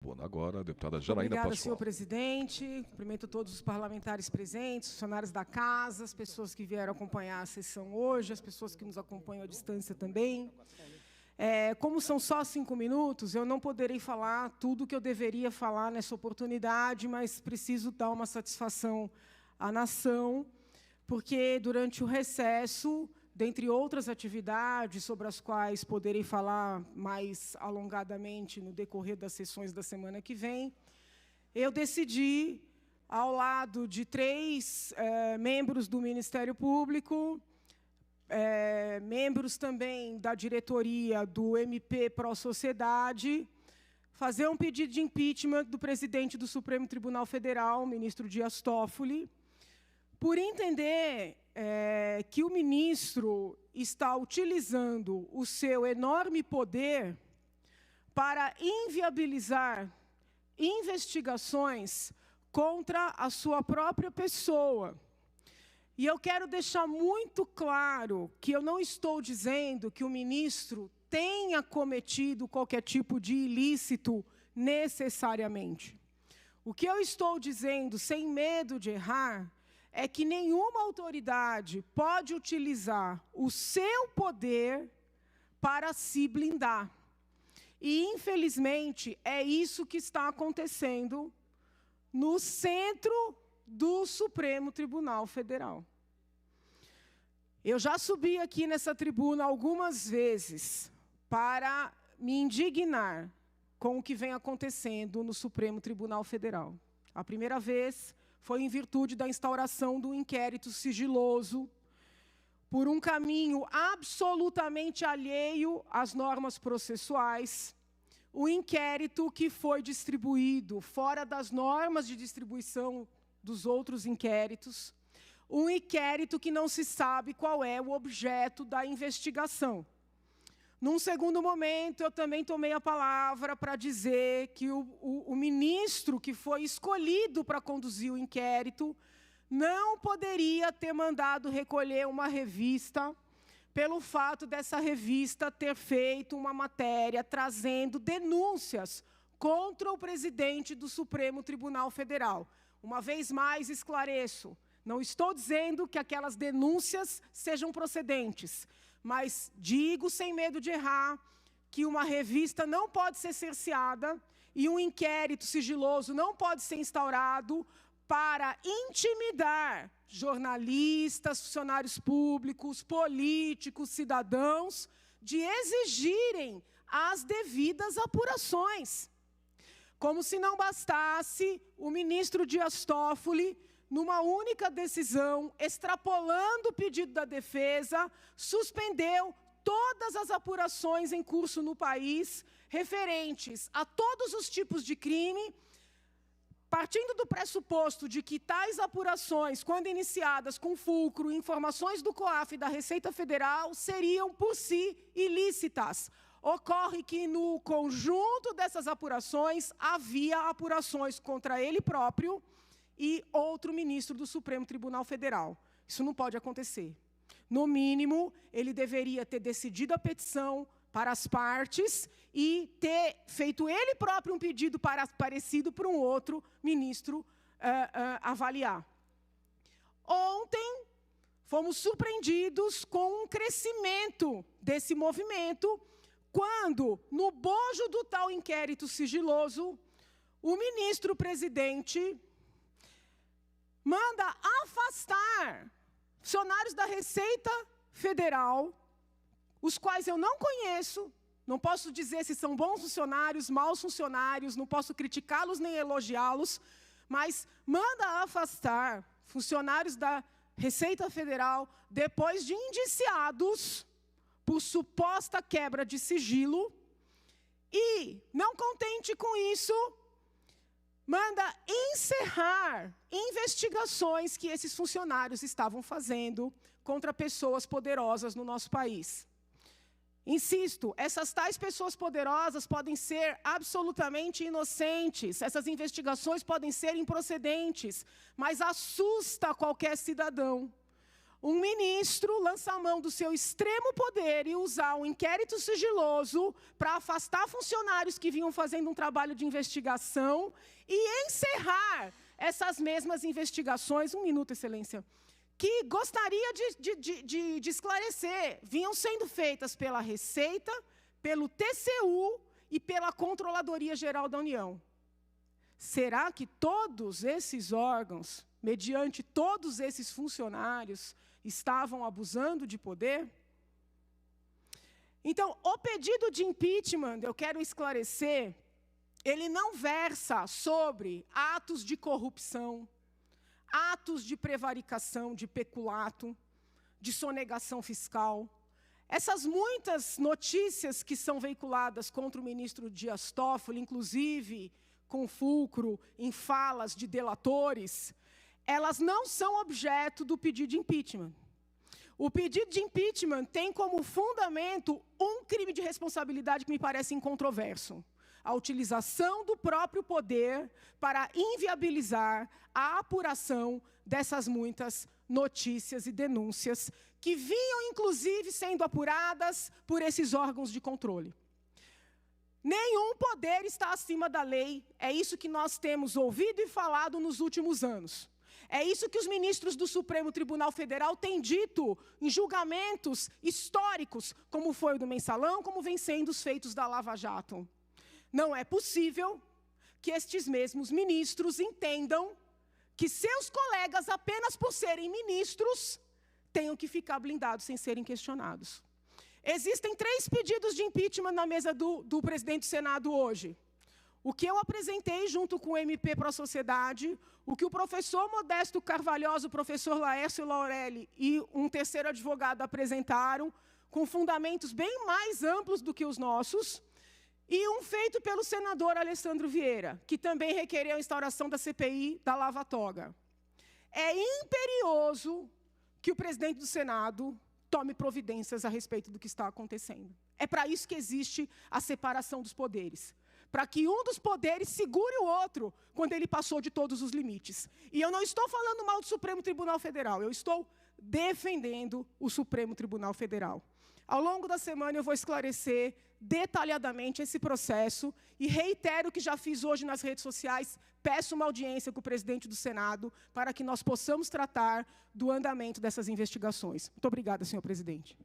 Agora, a deputada Janaína Obrigada, Pascoal. senhor presidente. Cumprimento todos os parlamentares presentes, funcionários da casa, as pessoas que vieram acompanhar a sessão hoje, as pessoas que nos acompanham à distância também. Como são só 5 minutos, eu não poderei falar tudo o que eu deveria falar nessa oportunidade, mas preciso dar uma satisfação à nação, porque durante o recesso, dentre outras atividades sobre as quais poderei falar mais alongadamente no decorrer das sessões da semana que vem, eu decidi, ao lado de 3 membros do Ministério Público, membros também da diretoria do MP Pró Sociedade, fazer um pedido de impeachment do presidente do Supremo Tribunal Federal, o ministro Dias Toffoli, por entender que o ministro está utilizando o seu enorme poder para inviabilizar investigações contra a sua própria pessoa. E eu quero deixar muito claro que eu não estou dizendo que o ministro tenha cometido qualquer tipo de ilícito necessariamente. O que eu estou dizendo, sem medo de errar, é que nenhuma autoridade pode utilizar o seu poder para se blindar. E, infelizmente, é isso que está acontecendo no centro do Supremo Tribunal Federal. Eu já subi aqui nessa tribuna algumas vezes para me indignar com o que vem acontecendo no Supremo Tribunal Federal. A primeira vez foi em virtude da instauração do inquérito sigiloso, por um caminho absolutamente alheio às normas processuais, o inquérito que foi distribuído fora das normas de distribuição dos outros inquéritos, um inquérito que não se sabe qual é o objeto da investigação. Num segundo momento, eu também tomei a palavra para dizer que o ministro que foi escolhido para conduzir o inquérito não poderia ter mandado recolher uma revista pelo fato dessa revista ter feito uma matéria trazendo denúncias contra o presidente do Supremo Tribunal Federal. Uma vez mais, esclareço, não estou dizendo que aquelas denúncias sejam procedentes, mas digo, sem medo de errar, que uma revista não pode ser cerceada e um inquérito sigiloso não pode ser instaurado para intimidar jornalistas, funcionários públicos, políticos, cidadãos, de exigirem as devidas apurações. Como se não bastasse, o ministro Dias Toffoli, numa única decisão, extrapolando o pedido da defesa, suspendeu todas as apurações em curso no país, referentes a todos os tipos de crime, partindo do pressuposto de que tais apurações, quando iniciadas com fulcro, informações do COAF e da Receita Federal, seriam por si ilícitas. Ocorre que no conjunto dessas apurações, havia apurações contra ele próprio e outro ministro do Supremo Tribunal Federal. Isso não pode acontecer. No mínimo, ele deveria ter decidido a petição para as partes e ter feito ele próprio um pedido parecido para um outro ministro avaliar. Ontem, fomos surpreendidos com um crescimento desse movimento, quando, no bojo do tal inquérito sigiloso, o ministro-presidente manda afastar funcionários da Receita Federal, os quais eu não conheço, não posso dizer se são bons funcionários, maus funcionários, não posso criticá-los nem elogiá-los, mas manda afastar funcionários da Receita Federal depois de indiciados por suposta quebra de sigilo e, não contente com isso, manda encerrar investigações que esses funcionários estavam fazendo contra pessoas poderosas no nosso país. Insisto, essas tais pessoas poderosas podem ser absolutamente inocentes, essas investigações podem ser improcedentes, mas assusta qualquer cidadão um ministro lançar mão do seu extremo poder e usar um inquérito sigiloso para afastar funcionários que vinham fazendo um trabalho de investigação e encerrar essas mesmas investigações, um minuto, Excelência, que gostaria de esclarecer, vinham sendo feitas pela Receita, pelo TCU e pela Controladoria Geral da União. Será que todos esses órgãos, mediante todos esses funcionários, estavam abusando de poder? Então, o pedido de impeachment, eu quero esclarecer, ele não versa sobre atos de corrupção, atos de prevaricação, de peculato, de sonegação fiscal. Essas muitas notícias que são veiculadas contra o ministro Dias Toffoli, inclusive com fulcro em falas de delatores, elas não são objeto do pedido de impeachment. O pedido de impeachment tem como fundamento um crime de responsabilidade que me parece incontroverso: a utilização do próprio poder para inviabilizar a apuração dessas muitas notícias e denúncias que vinham, inclusive, sendo apuradas por esses órgãos de controle. Nenhum poder está acima da lei, é isso que nós temos ouvido e falado nos últimos anos. É isso que os ministros do Supremo Tribunal Federal têm dito em julgamentos históricos, como foi o do Mensalão, como vem sendo os feitos da Lava Jato. Não é possível que estes mesmos ministros entendam que seus colegas, apenas por serem ministros, tenham que ficar blindados sem serem questionados. Existem 3 pedidos de impeachment na mesa do presidente do Senado hoje. O que eu apresentei junto com o MP Pro Sociedade, o que o professor Modesto Carvalhosa, o professor Laércio Laurelli e um terceiro advogado apresentaram, com fundamentos bem mais amplos do que os nossos, e um feito pelo senador Alessandro Vieira, que também requereu a instauração da CPI da Lava Toga. É imperioso que o presidente do Senado tome providências a respeito do que está acontecendo. É para isso que existe a separação dos poderes. Para que um dos poderes segure o outro quando ele passou de todos os limites. E eu não estou falando mal do Supremo Tribunal Federal, eu estou defendendo o Supremo Tribunal Federal. Ao longo da semana eu vou esclarecer detalhadamente esse processo e reitero o que já fiz hoje nas redes sociais, peço uma audiência com o presidente do Senado para que nós possamos tratar do andamento dessas investigações. Muito obrigada, senhor presidente.